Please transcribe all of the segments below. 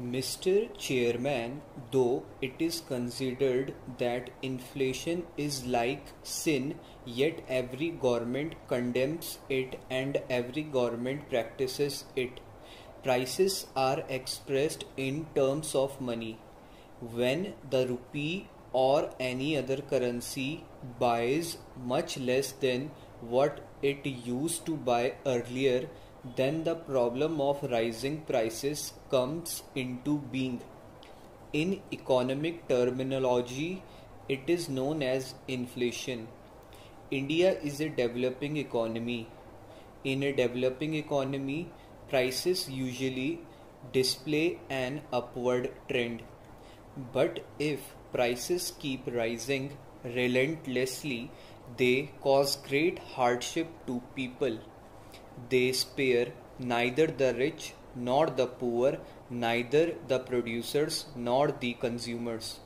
Mr. Chairman, though it is considered that inflation is like sin, yet every government condemns it and every government practices it. Prices are expressed in terms of money. When the rupee or any other currency buys much less than what it used to buy earlier, then the problem of rising prices comes into being. In economic terminology, it is known as inflation. India is a developing economy. In a developing economy, prices usually display an upward trend. But if prices keep rising relentlessly, they cause great hardship to people. They spare neither the rich nor the poor, neither the producers nor the consumers.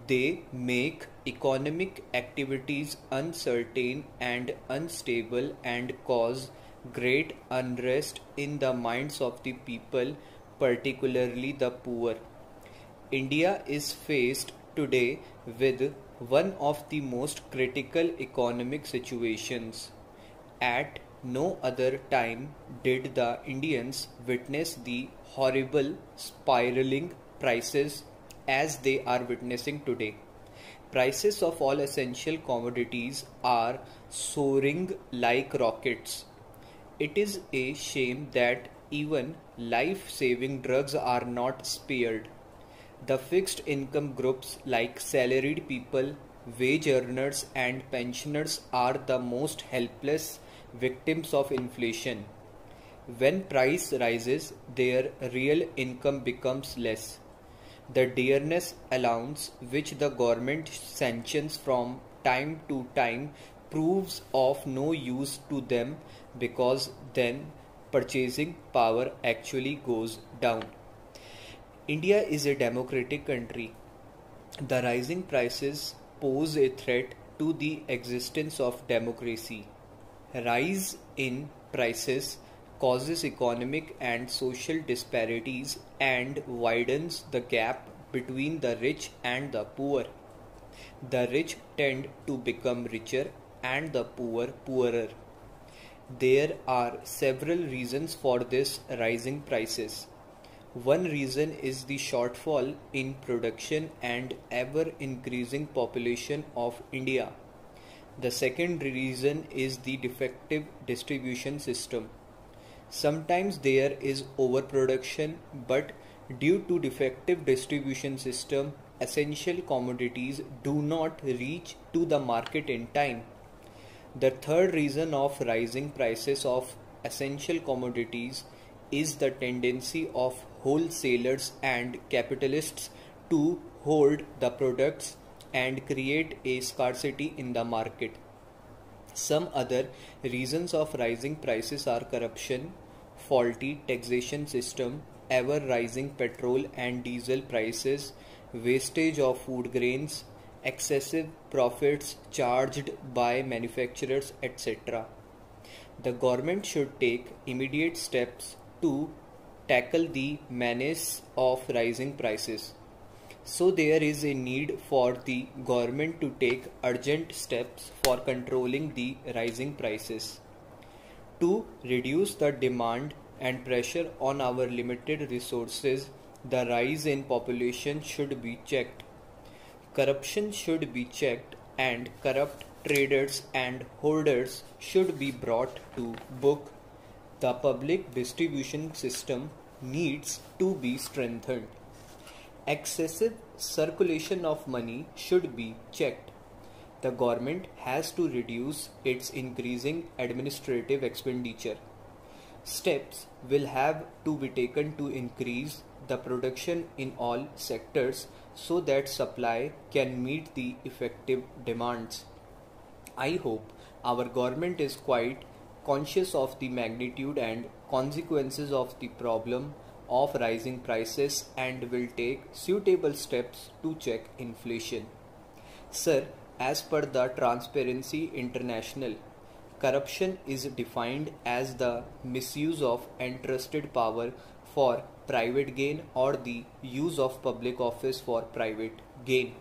They make economic activities uncertain and unstable and cause great unrest in the minds of the people, particularly the poor. India is faced today with one of the most critical economic situations. At no other time did the Indians witness the horrible spiraling prices as they are witnessing today. Prices of all essential commodities are soaring like rockets. It is a shame that even life saving drugs are not spared. The fixed income groups like salaried people, wage earners, and pensioners are the most helpless victims of inflation. When price rises, their real income becomes less. The dearness allowance which the government sanctions from time to time proves of no use to them because then purchasing power actually goes down. India is a democratic country. The rising prices pose a threat to the existence of democracy. Rise in prices causes economic and social disparities and widens the gap between the rich and the poor. The rich tend to become richer and the poor poorer. There are several reasons for this rising prices. One reason is the shortfall in production and ever increasing population of India. The second reason is the defective distribution system. Sometimes there is overproduction, but due to defective distribution system, essential commodities do not reach to the market in time. The third reason of rising prices of essential commodities is the tendency of wholesalers and capitalists to hold the products and create a scarcity in the market. Some other reasons of rising prices are corruption, faulty taxation system, ever rising petrol and diesel prices, wastage of food grains, excessive profits charged by manufacturers, etc. The government should take immediate steps to tackle the menace of rising prices. So there is a need for the government to take urgent steps for controlling the rising prices. To reduce the demand and pressure on our limited resources, the rise in population should be checked. Corruption should be checked and corrupt traders and holders should be brought to book. The public distribution system needs to be strengthened. Excessive circulation of money should be checked. The government has to reduce its increasing administrative expenditure. Steps will have to be taken to increase the production in all sectors so that supply can meet the effective demands. I hope our government is quite conscious of the magnitude and consequences of the problem of rising prices and will take suitable steps to check inflation. Sir, as per the Transparency International, corruption is defined as the misuse of entrusted power for private gain or the use of public office for private gain.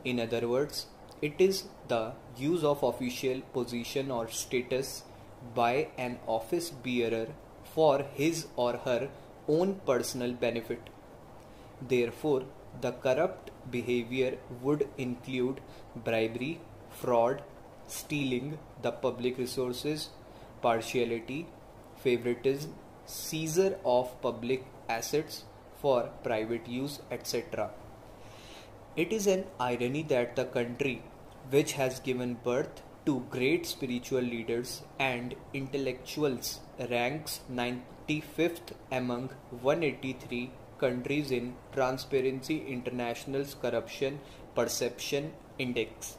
In other words, it is the use of official position or status by an office bearer for his or her own personal benefit. Therefore, the corrupt behavior would include bribery, fraud, stealing the public resources, partiality, favoritism, seizure of public assets for private use, etc. It is an irony that the country, which has given birth to great spiritual leaders and intellectuals, ranks 95th among 183 countries in Transparency International's Corruption Perception Index.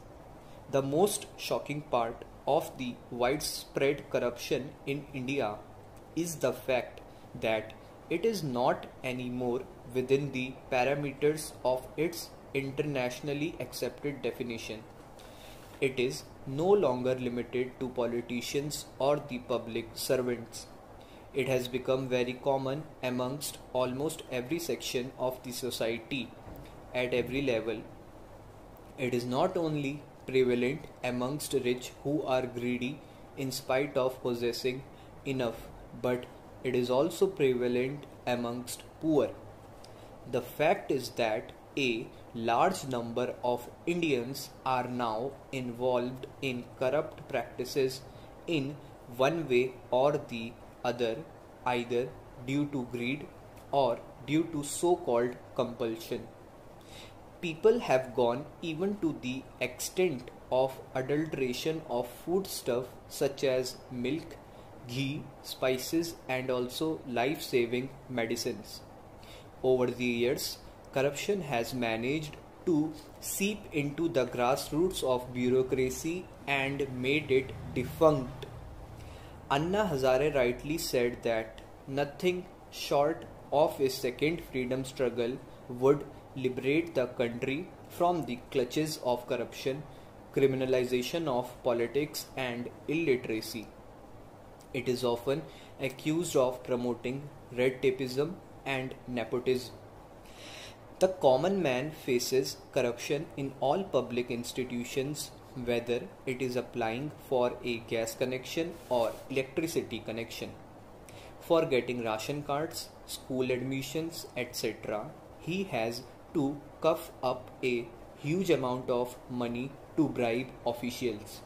The most shocking part of the widespread corruption in India is the fact that it is not anymore within the parameters of its internationally accepted definition. It is no longer limited to politicians or the public servants. It has become very common amongst almost every section of the society at every level. It is not only prevalent amongst rich who are greedy in spite of possessing enough, but it is also prevalent amongst poor. The fact is that a large number of Indians are now involved in corrupt practices in one way or the other, either due to greed or due to so-called compulsion. People have gone even to the extent of adulteration of foodstuff such as milk, ghee, spices, and also life-saving medicines. Over the years, corruption has managed to seep into the grassroots of bureaucracy and made it defunct. Anna Hazare rightly said that nothing short of a second freedom struggle would liberate the country from the clutches of corruption, criminalization of politics, and illiteracy. It is often accused of promoting red tapeism and nepotism. The common man faces corruption in all public institutions, whether it is applying for a gas connection or electricity connection, for getting ration cards, school admissions, etc. He has to cough up a huge amount of money to bribe officials.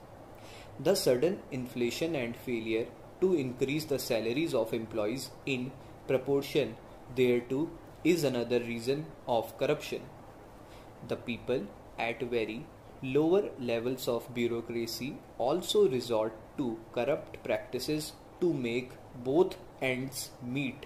The sudden inflation and failure to increase the salaries of employees in proportion thereto is another reason of corruption. The people at very lower levels of bureaucracy also resort to corrupt practices to make both ends meet.